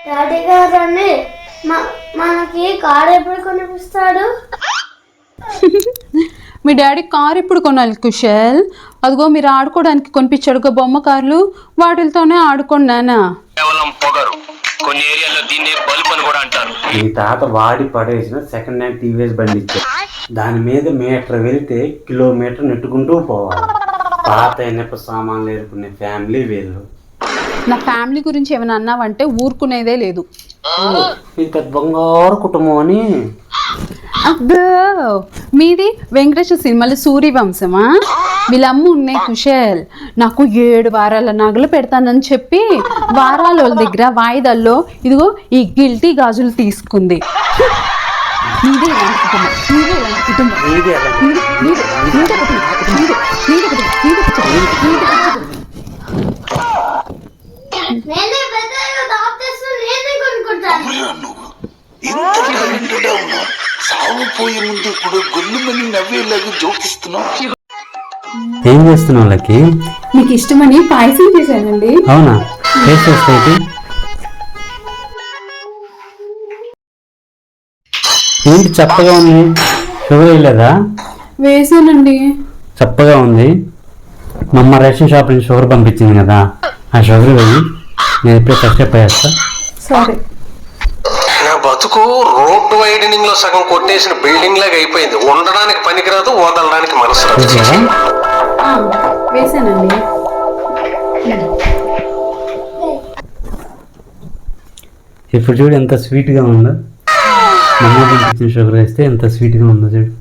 Daddy గారు మనకి car ఎప్పుడు కొనిపిస్తాడు? మీ డాడీ కారు ఎప్పుడు కొనాలి కుశల్? అదిగో మీరు ఆడుకోవడానికి కొనిపించాడుగా బొమ్మ కార్లు, వాటితోనే ఆడుకోండి నానా. కేవలం పొగరు, కొన్ని ఏరియాలో దీన్ని బల్బ్ అని కూడా అంటారు. మీ తాత వాడి పడేసిన సెకండ్ హ్యాండ్ టీవీఎస్ బండి ఇచ్చారు. దాని మీద మీటర్ వెళ్తే కిలోమీటర్ నెట్టుకుంటూ పోవాలి. పాత అయినప్ప సామాన్లు ఏరుకునే ఫ్యామిలీ వీళ్ళు. నా ఫ్యామిలీ గురించి ఏమైనా అన్నావంటే ఊరుకునేదే లేదు. ఇది పెద్ద బంగారు కుటుంబం అని. అబ్బో, మీది వెంకటేశ్వర సినిమాలో సూర్యవంశమా? వీళ్ళమ్మ ఉన్నాయి కుశల్, నాకు 7 వారాల నగలు పెడతానని చెప్పి వారాల వాళ్ళ దగ్గర వాయిదాల్లో ఇదిగో ఈ గిల్టీ గాజులు తీసుకుంది. మీదే ఇలాంటి కుటుంబం, మీదే ఇలాంటి కుటుంబం, మీదే ఏం చేస్తున్నావు వాళ్ళకి? మీకు ఇష్టమని పాయసం చేశానండి. అవునా? టేస్ట్ వస్తాయి. ఏంటి చప్పగా ఉంది? షుగర్ వేయలేదా? వేసానండి. చప్పగా ఉంది. మా అమ్మ రేషన్ షాప్ నుంచి షుగర్ పంపించింది కదా, ఆ షుగర్ వేయి. నేను ఇప్పుడే ఫస్ట్ స్టెప్ వేస్తా. సరే. నా బతుకు రోడ్ వైడనింగ్ లో సగం కొట్టేసిన బిల్డింగ్ లాగా అయిపోయింది. ఉండడానికి పనికిరాదు, వదలడానికి మనసు రాదు. వేసానండి. ఇప్పుడు చూడు ఎంత స్వీట్గా ఉందో. మా అమ్మ పంపించిన షుగర్ వేస్తే ఎంత స్వీట్గా ఉందో చూడు.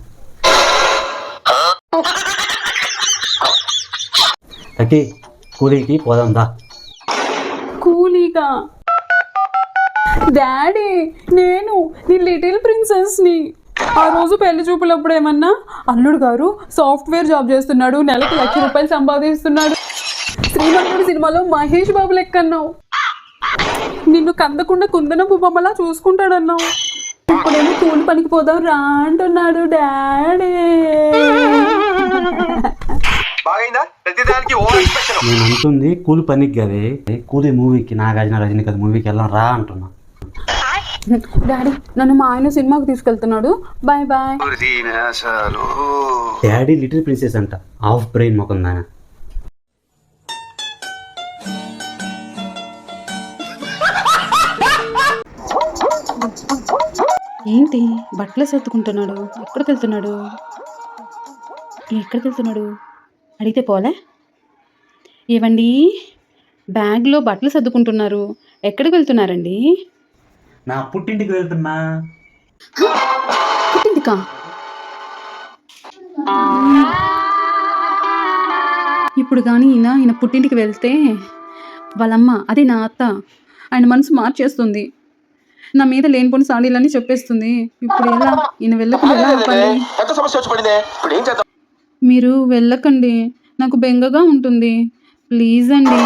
అట్టి కూలీకి పోదాందా? కూలీగా? డాడీ, నేను నీ లిటిల్ ప్రిన్సెస్ని. ఆ రోజు పెళ్లి చూపులప్పుడు ఏమన్నా, అల్లుడు గారు సాఫ్ట్వేర్ జాబ్ చేస్తున్నాడు, నెలకు ₹1,00,000 సంపాదిస్తున్నాడు, శ్రీమంతుడు సినిమాలో మహేష్ బాబు లెక్కన్నావు, నిన్ను కందకుండా కుందనపు బొమ్మలా చూసుకుంటాడన్నావు. ఇప్పుడేమో కూలి పనికి పోదాం రా అంటున్నాడు డాడీ. నేను అంటుంది కూలి పనికి కదే, కూలి మూవీకి, నాగార్జున రజనీకాంత్ మూవీకి వెళ్ళాం రా అంటున్నా. డాడీ, నన్ను మా ఆయన సినిమాకి తీసుకెళ్తున్నాడు, bye bye. Daddy little princess అంట, హాఫ్ బ్రెయిన్ మొఖం దాన. ఏంటి బట్టలు సర్దుకుంటున్నాడు? ఎక్కడికి వెళ్తున్నాడు? అడిగితే పోలే. ఏవండి, బ్యాగ్లో బట్టలు సర్దుకుంటున్నారు, ఎక్కడికి వెళ్తున్నారండి? నా పుట్టింటికి వెళ్తున్నా. పుట్టింటికా? ఇప్పుడు కానీ ఈయన పుట్టింటికి వెళ్తే వాళ్ళమ్మ, అదే నా అత్త, ఆయన మనసు మార్చేస్తుంది, నా మీద లేనిపోని సాడీలన్నీ చెప్పేస్తుంది. ఇప్పుడు ఎలా? ఈయన వెళ్ళకుండా ఎలా ఆపాలి? మీరు వెళ్ళకండి, నాకు బెంగగా ఉంటుంది, ప్లీజ్ అండి.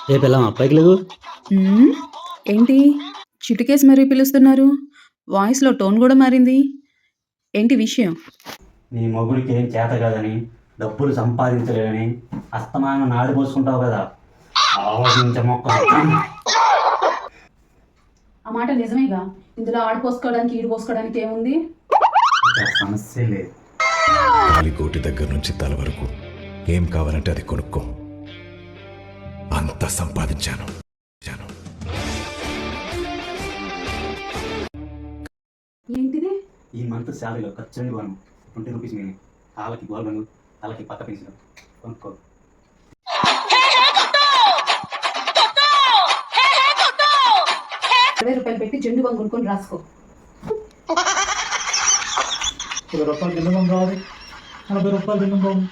రేపు వెళ్ళాం అబ్బాయికి లేదు. ఏంటి చిటికేసి మరీ పిలుస్తున్నారు? వాయిస్లో టోన్ కూడా మారింది, ఏంటి విషయం? నీ మొగుడికి ఏం చేత కాదని, డబ్బులు సంపాదించలేదని అస్తమానం నాడి పోసుకుంటావు కదా, ఆలోచించే మొక్క. ఆ మాట నిజమేగా, ఇందులో ఆడిపోసుకోవడానికి ఈడిపోసుకోవడానికి ఏముంది? సమస్య లేదు. కాలికోటి దగ్గర నుంచి తల వరకు ఏం కావాలంటే అది కొనుక్కో, అంతా సంపాదించాను. ఏంటిది? ఈ మంత్ శాలరీలో ఖర్చు వన్ 20 రూపీస్ మీద కాళ్ళకి గోల్బండు, తలకి పక్క పీసులు కొనుక్కో. ₹20 పెట్టి జెండు బాంబు కొనుక్కొని రాసుకో. ₹20 జెండు బాంబు కావాలి, ₹40 జెండు బాంబు.